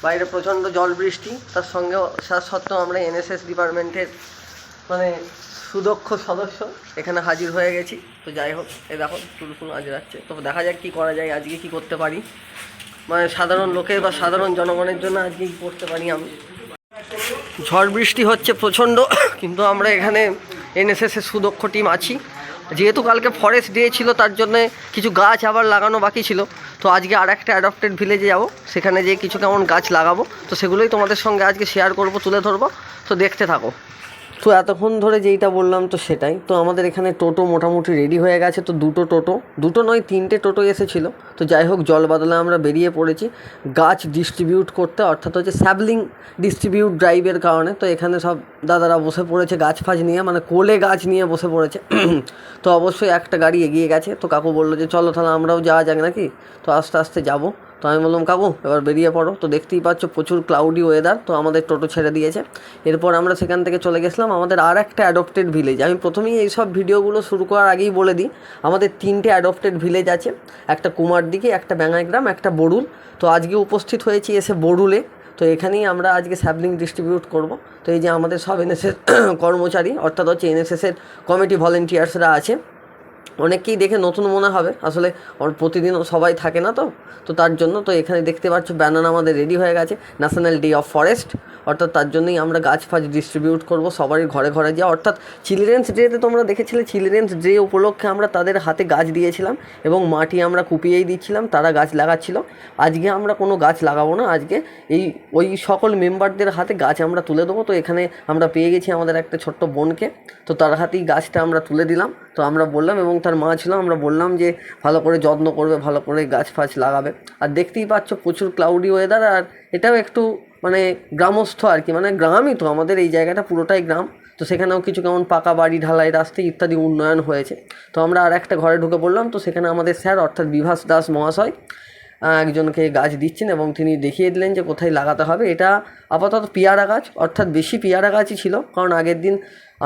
বাইরে প্রচণ্ড জল বৃষ্টি, তার সত্ত্বেও আমরা এনএসএস ডিপার্টমেন্টের মানে সুদক্ষ সদস্য এখানে হাজির হয়ে গেছি। তো যাই হোক, এ দেখো টুলফুল আজ যাচ্ছে। তো দেখা যাক কী করা যায়, আজকে কি করতে পারি, মানে সাধারণ লোকের বা সাধারণ জনগণের জন্য আজকে কী করতে পারি আমি। ঝড় বৃষ্টি হচ্ছে প্রচণ্ড, কিন্তু আমরা এখানে এনএসএসের সুদক্ষ টিম আছি। যেহেতু কালকে ফরেস্ট ডে ছিল, তার জন্যে কিছু গাছ আবার লাগানো বাকি ছিল। তো আজকে আর একটা অ্যাডপ্টেড ভিলেজে যাবো, সেখানে যেয়ে কিছু কেমন গাছ লাগাবো। তো সেগুলোই তোমাদের সঙ্গে আজকে শেয়ার করব, তুলে ধরবো। তো দেখতে থাকো। তো এতক্ষণ ধরে যেইটা বললাম তো সেটাই। তো আমাদের এখানে টোটো মোটামুটি রেডি হয়ে গেছে। তো দুটো নয় 3টে টোটো এসেছিলো। তো যাই হোক, জল বাদলে আমরা বেরিয়ে পড়েছি গাছ ডিস্ট্রিবিউট করতে, অর্থাৎ হচ্ছে স্যাবলিং ডিস্ট্রিবিউট ড্রাইভের কারণে। তো এখানে সব দাদারা বসে পড়েছে গাছ ফাছ নিয়ে, মানে কোলে গাছ নিয়ে বসে পড়েছে। তো অবশ্যই একটা গাড়ি এগিয়ে গেছে। তো কাকু বললো যে চলো তাহলে আমরাও যাওয়া যাক নাকি। তো আস্তে আস্তে যাবো। তো আমি বললাম কাকু এবার বেরিয়ে পড়ো। তো দেখতেই পাচ্ছ প্রচুর ক্লাউডি ওয়েদার। তো আমাদের টোটো ছেড়ে দিয়েছে। এরপর আমরা সেখান থেকে চলে গেছিলাম আমাদের আর একটা অ্যাডপ্টেড ভিলেজ। আমি প্রথমেই এই সব ভিডিওগুলো শুরু করার আগেই বলে দিই, আমাদের 3টে অ্যাডপ্টেড ভিলেজ আছে। একটা কুমারদিঘি, একটা ব্যাঙাইগ্রাম, একটা বড়ুল। তো আজকে উপস্থিত হয়েছি এসে বড়ুলে। তো এখানেই আমরা আজকে স্যাবলিং ডিস্ট্রিবিউট করব। তো এই যে আমাদের সব এনএসএস কর্মচারী, অর্থাৎ হচ্ছে এনএসএসের কমিটি ভলেন্টিয়ার্সরা আছে। অনেককেই দেখে নতুন মনে হবে, আসলে প্রতিদিনও সবাই থাকে না। তো তার জন্য তো এখানে দেখতে পাচ্ছ ব্যানার আমাদের রেডি হয়ে গেছে, ন্যাশনাল ডে অফ ফরেস্ট। অর্থাৎ তার জন্যই আমরা গাছ ফাছ ডিস্ট্রিবিউট করব সবারই ঘরে ঘরে যাওয়া। অর্থাৎ চিলড্রেন্স ডেতে তোমরা দেখেছিলে, চিলড্রেন্স ডে উপলক্ষে আমরা তাদের হাতে গাছ দিয়েছিলাম এবং মাটি আমরা কুপিয়েই দিচ্ছিলাম, তারা গাছ লাগাচ্ছিল। আজকে আমরা কোনো গাছ লাগাবো না, আজকে ওই সকল মেম্বারদের হাতে গাছ আমরা তুলে দেবো। তো এখানে আমরা পেয়ে গেছি আমাদের একটা ছোট্ট বোনকে। তো তার হাতেই গাছটা আমরা তুলে দিলাম। তো আমরা বললাম, এবং তার মা ছিল, আমরা বললাম যে ভালো করে যত্ন করবে, ভালো করে গাছ ফাছ লাগাবে। আর দেখতেই পাচ্ছ প্রচুর ক্লাউডি ওয়েদার। আর এটাও একটু মানে গ্রামস্থ আর কি, মানে গ্রামই তো আমাদের এই জায়গাটা পুরোটাই গ্রাম। তো সেখানেও কিছু কেমন পাকা বাড়ি, ঢালাই রাস্তা ইত্যাদি উন্নয়ন হয়েছে। তো আমরা আর একটা ঘরে ঢুকে পড়লাম। তো সেখানে আমাদের স্যার অর্থাৎ বিভাস দাস মহাশয় একজনকে গাছ দিচ্ছেন এবং তিনি দেখিয়ে দিলেন যে কোথায় লাগাতে হবে। এটা আপাতত পেয়ারা গাছ, অর্থাৎ বেশি পেয়ারা গাছই ছিল, কারণ আগের দিন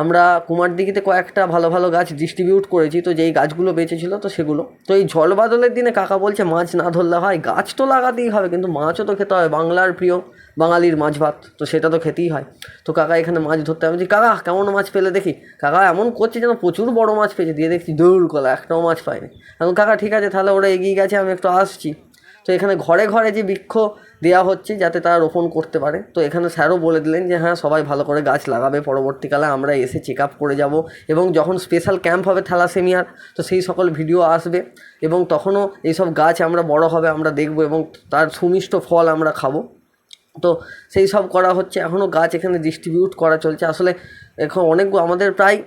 আমরা কুমারদিঘিতে কয়েকটা ভালো ভালো গাছ ডিস্ট্রিবিউট করেছি। তো যেই গাছগুলো বেঁচেছিলো তো সেগুলো। তো এই জল বাদলের দিনে কাকা বলছে মাছ না ধরলে হয়, গাছ তো লাগাতেই হবে, কিন্তু মাছও তো খেতে হয়, বাংলার প্রিয় বাঙালির মাছ ভাত, তো সেটা তো খেতেই হয়। তো কাকা এখানে মাছ ধরতে হবে। কাকা কেমন মাছ পেলে দেখি। কাকা এমন করছে যেন প্রচুর বড় মাছ পেয়েছে, দিয়ে দেখছি দৌড় কলা একটাও মাছ পায়নি। এখন কাকা ঠিক আছে তাহলে ওরা এগিয়ে গেছে, আমি একটু আসছি। তো এখানে ঘরে ঘরে যে বৃক্ষ দেওয়া হচ্ছে যাতে তারা রোপণ করতে পারে। তো এখানে স্যারও বলে দিলেন যে হ্যাঁ সবাই ভালো করে গাছ লাগাবে, পরবর্তীকালে আমরা এসে চেক আপ করে যাব, এবং যখন স্পেশাল ক্যাম্প হবে থ্যালাসেমিয়ার তো সেই সকল ভিডিও আসবে, এবং তখনও এইসব গাছ আমরা বড় হবে আমরা দেখব, এবং তার সুমিষ্ট ফল আমরা খাবো। তো সেই সব করা হচ্ছে, এখনও গাছ এখানে ডিস্ট্রিবিউট করা চলছে। আসলে এখন আমাদের প্রায়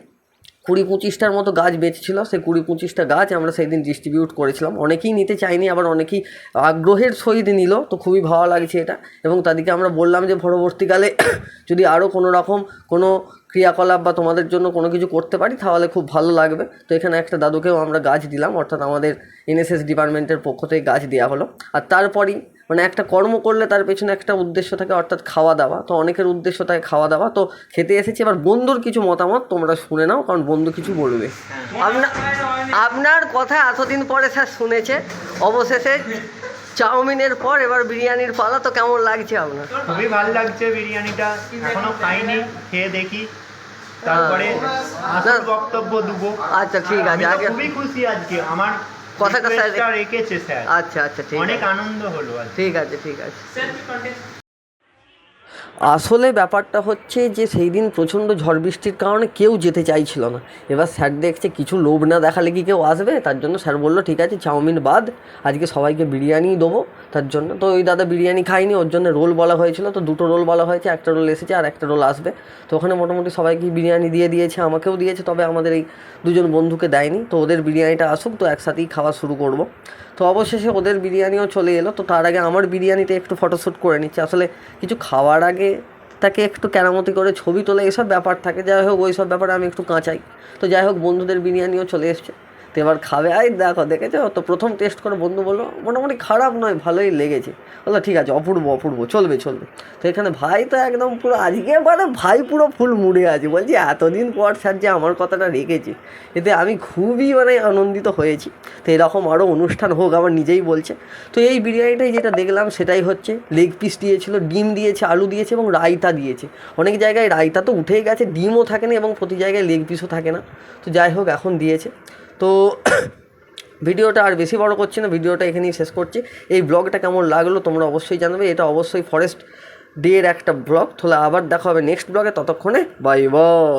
20-25টার মতো গাছ বেঁচেছিলো। সেই 20-25টা গাছ আমরা সেই দিন ডিস্ট্রিবিউট করেছিলাম। অনেকেই নিতে চায়নি, আবার অনেকেই আগ্রহের সহিত নিল। তো খুবই ভালো লাগছে এটা, এবং তাদেরকে আমরা বললাম যে পরবর্তীকালে যদি আরও কোনো রকম কোনো ক্রিয়াকলাপ বা তোমাদের জন্য কোনো কিছু করতে পারি তাহলে খুব ভালো লাগবে। তো এখানে একটা দাদুকেও আমরা গাছ দিলাম, অর্থাৎ আমাদের এনএসএস ডিপার্টমেন্টের পক্ষ থেকে গাছ দেওয়া হলো। আর তারপরই মানে একটা কর্ম করলে তার পেছনে একটা উদ্দেশ্য থাকে, অর্থাৎ খাওয়া দাওয়া। তো অনেকের উদ্দেশ্য থাকে খাওয়া দাওয়া। তো খেতে এসেছি, এবার বন্ধুর কিছু মতামত তোমরা শুনে নাও, কারণ বন্ধু কিছু বলবে। আপনার কথা এতদিন পরে স্যার শুনেছে, অবশেষে চাউমিনের পর এবার বিরিয়ানির পালা। তো কেমন লাগছে আপনার? খুবই ভালো লাগছে বিরিয়ানিটা, এখনো খাইনি, খেয়ে দেখি তারপরে আসল বক্তব্য দেবো। আচ্ছা ঠিক আছে, আগে খুবই খুশি আজকে আমার কথাটা স্যার রেখেছে স্যার। আচ্ছা আচ্ছা ঠিক আছে, অনেক আনন্দ হলো। ঠিক আছে ঠিক আছে। আসলে ব্যাপারটা হচ্ছে যে সেই দিন প্রচণ্ড ঝড় বৃষ্টির কারণে কেউ যেতে চাইছিল না। এবার স্যার দেখছে কিছু লোভ না দেখালে কি কেউ আসবে, তার জন্য স্যার বললো ঠিক আছে চাউমিন বাদ, আজকে সবাইকে বিরিয়ানি দেবো। তার জন্য তো ওই দাদা বিরিয়ানি খায়নি, ওর জন্য রোল বলা হয়েছিল। তো 2টো রোল বলা হয়েছে, একটা রোল এসেছে আর একটা রোল আসবে। তো ওখানে মোটামুটি সবাইকে বিরিয়ানি দিয়ে দিয়েছে, আমাকেও দিয়েছে, তবে আমাদের এই 2জন বন্ধুকে দেয়নি। তো ওদের বিরিয়ানিটা আসুক, তো একসাথেই খাওয়া শুরু করব। তো অবশেষে ওদের বিরিয়ানিও চলে এলো। তো তার আগে আমার বিরিয়ানিতে একটু ফটোশ্যুট করে নিচ্ছে। আসলে কিছু খাওয়ার আগে তাকে একটু কেরামতি করে ছবি তোলে, এসব ব্যাপার থাকে। যাই হোক ওই সব ব্যাপারে আমি একটু কাঁচাই। তো যাই হোক বন্ধুদের বিরিয়ানিও চলে এসছে। তো এবার খাবে, আই দেখো দেখেছো তো, প্রথম টেস্ট করে বন্ধু বললো মোটামুটি খারাপ নয়, ভালোই লেগেছে। বললো ঠিক আছে, অপূর্ব অপূর্ব, চলবে চলবে। তো এখানে ভাই তো একদম পুরো আজকে মানে ভাই পুরো ফুল মুড়ে আছে, বলছি এতদিন পর স্যার যে আমার কথাটা রেখেছে, এতে আমি খুবই মানে আনন্দিত হয়েছি। তো এরকম আরও অনুষ্ঠান হোক, আমার নিজেই বলছে। তো এই বিরিয়ানিটাই যেটা দেখলাম সেটাই হচ্ছে, লেগ পিস দিয়েছিল, ডিম দিয়েছে, আলু দিয়েছে এবং রায়তা দিয়েছে। অনেক জায়গায় রায়তা তো উঠেই গেছে, ডিমও থাকে না এবং প্রতি জায়গায় লেগ পিসও থাকে না। তো যাই হোক এখন দিয়েছে। তো ভিডিওটা আর বেশি বড় করছি না, ভিডিওটা এখানেই শেষ করছি। এই ব্লগটা কেমন লাগলো তোমরা অবশ্যই জানাবে, এটা অবশ্যই ফরেস্ট ডের একটা ব্লগ। তাহলে আবার দেখা হবে নেক্সট ব্লগে, ততক্ষণে বাই বাই।